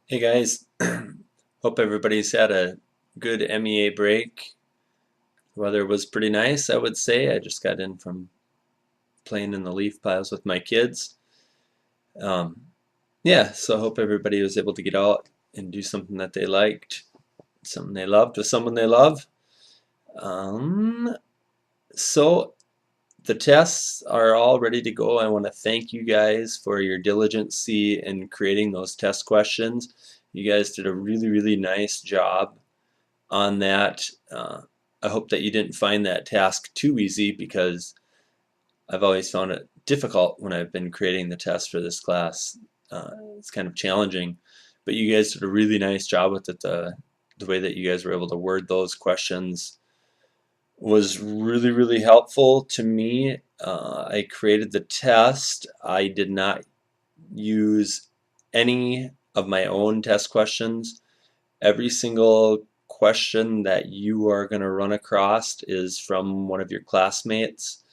Hey guys, hope everybody's had a good MEA break. Weather was pretty nice, I would say. I just got in from playing in the leaf piles with my kids. Um, yeah, so I hope everybody was able to get out and do something that they liked, something they loved with someone they love. Um, so the tests are all ready to go. I want to thank you guys for your diligency in creating those test questions. You guys did a really nice job on that. I hope that you didn't find that task too easy because I've always found it difficult when I've been creating the test for this class. It's kind of challenging, but you guys did a really nice job with it. The way that you guys were able to word those questions was really helpful to me. I created the test. I did not use any of my own test questions. Every single question that you are going to run across is from one of your classmates.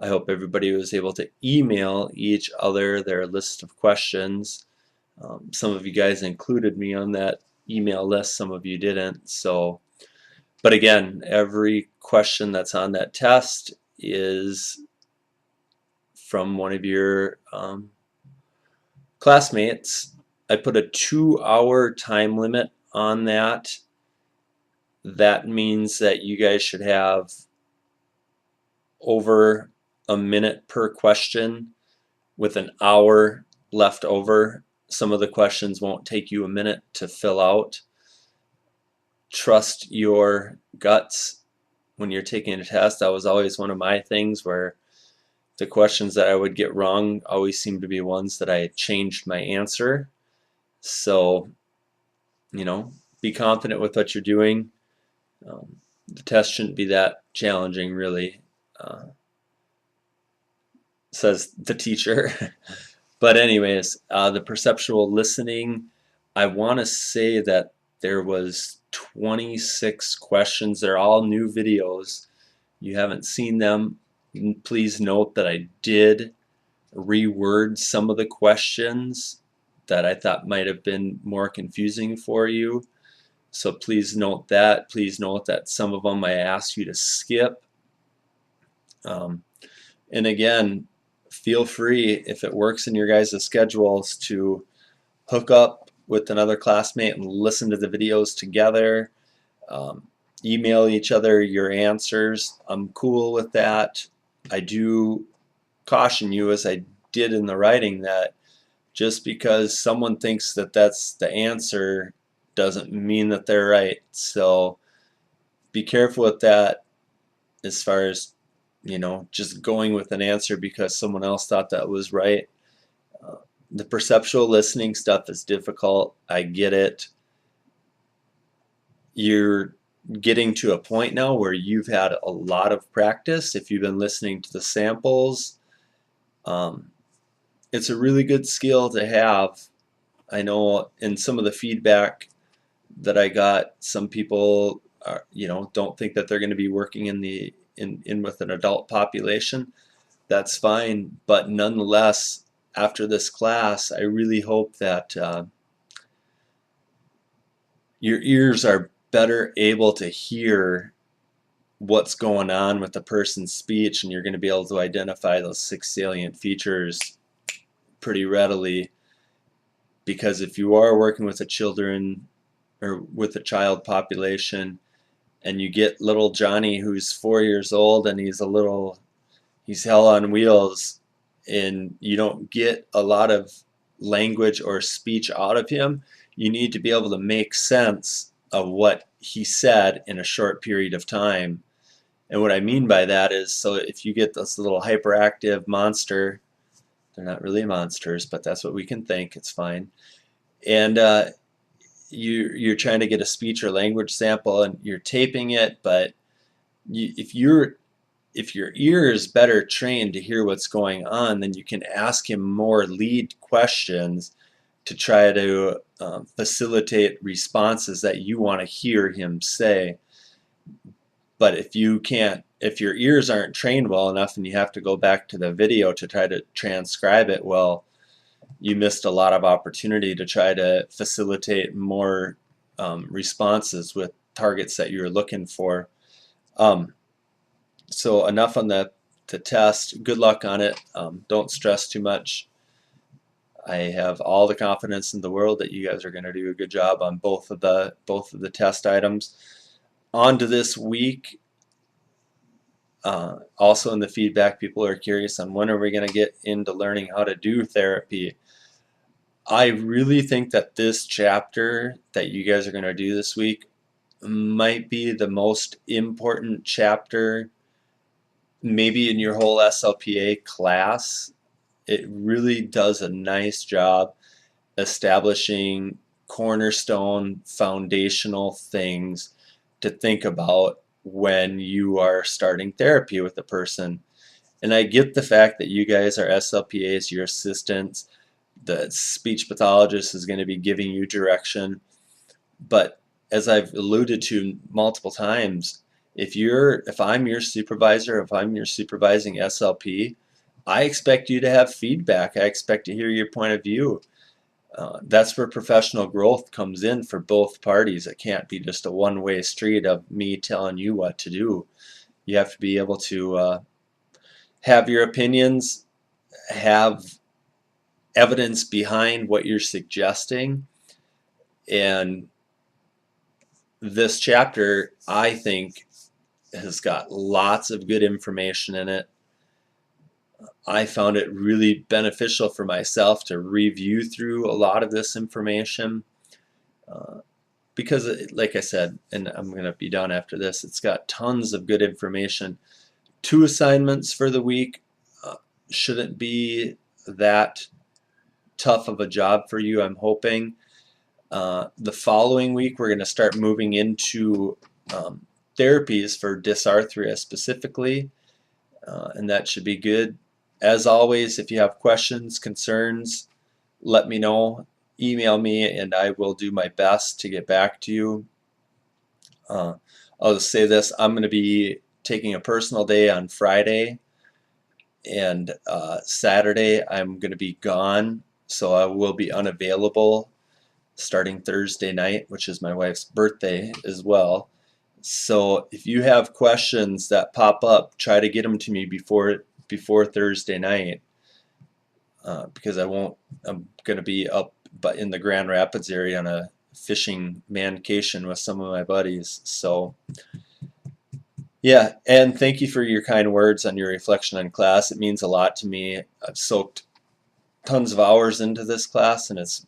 I hope everybody was able to email each other their list of questions. Some of you guys included me on that email list, some of you didn't. But again, every question that's on that test is from one of your classmates. I put a 2-hour time limit on that. That means that you guys should have over a minute per question with an hour left over. Some of the questions won't take you a minute to fill out. Trust your guts when you're taking a test. That was always one of my things where the questions that I would get wrong always seemed to be ones that I changed my answer. So, be confident with what you're doing. The test shouldn't be that challenging, really. Says the teacher. But anyways, the perceptual listening, I want to say that there was 26 questions. They're all new videos. You haven't seen them. Please note that I did reword some of the questions that I thought might have been more confusing for you. So please note that. Please note that some of them I asked you to skip. And again, feel free, if it works in your guys' schedules, to hook up with another classmate and listen to the videos together. Um, Email each other your answers. I'm cool with that. I do caution you, as I did in the writing, that just because someone thinks that that's the answer doesn't mean that they're right. So be careful with that as far as, just going with an answer because someone else thought that was right. Uh, the perceptual listening stuff is difficult. I get it. You're getting to a point now where you've had a lot of practice. If you've been listening to the samples, um, it's a really good skill to have. I know in some of the feedback that I got, some people don't think that they're going to be working in with an adult population. That's fine, but nonetheless, after this class, I really hope that your ears are better able to hear what's going on with the person's speech, and you're going to be able to identify those 6 salient features pretty readily. Because if you are working with a children or with a child population and you get little Johnny who's 4 years old and he's hell on wheels, and you don't get a lot of language or speech out of him, you need to be able to make sense of what he said in a short period of time. And what I mean by that is, so if you get this little hyperactive monster, they're not really monsters, but that's what we can think, it's fine. And you're trying to get a speech or language sample and you're taping it, but if your ear is better trained to hear what's going on, then you can ask him more lead questions to try to facilitate responses that you want to hear him say. But if your ears aren't trained well enough and you have to go back to the video to try to transcribe it, well, you missed a lot of opportunity to try to facilitate more responses with targets that you're looking for. So enough on the test. Good luck on it. Don't stress too much. I have all the confidence in the world that you guys are going to do a good job on both of the test items. On to this week. Also in the feedback, people are curious on when are we going to get into learning how to do therapy. I really think that this chapter that you guys are going to do this week might be the most important chapter maybe in your whole SLPA class. It really does a nice job establishing cornerstone foundational things to think about when you are starting therapy with a person. And I get the fact that you guys are SLPAs, your assistants, the speech pathologist is going to be giving you direction. But as I've alluded to multiple times, if I'm your supervisor, if I'm your supervising SLP, I expect you to have feedback. I expect to hear your point of view. That's where professional growth comes in for both parties. It can't be just a one-way street of me telling you what to do. You have to be able to have your opinions, have evidence behind what you're suggesting, and this chapter, I think, has got lots of good information in it. I found it really beneficial for myself to review through a lot of this information because, like I said, and I'm going to be done after this, it's got tons of good information. 2 assignments for the week shouldn't be that tough of a job for you, I'm hoping. The following week, we're going to start moving into therapies for dysarthria specifically, and that should be good. As always, if you have questions, concerns, let me know. Email me and I will do my best to get back to you. I'll just say this, I'm going to be taking a personal day on Friday, and Saturday I'm going to be gone, so I will be unavailable starting Thursday night, which is my wife's birthday as well. So if you have questions that pop up, try to get them to me before Thursday night, because I'm going to be up but in the Grand Rapids area on a fishing mancation with some of my buddies. So yeah, and thank you for your kind words on your reflection on class. It means a lot to me. I've soaked tons of hours into this class, and it's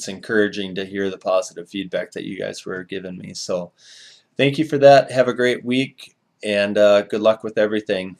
encouraging to hear the positive feedback that you guys were giving me. So thank you for that. Have a great week, and good luck with everything.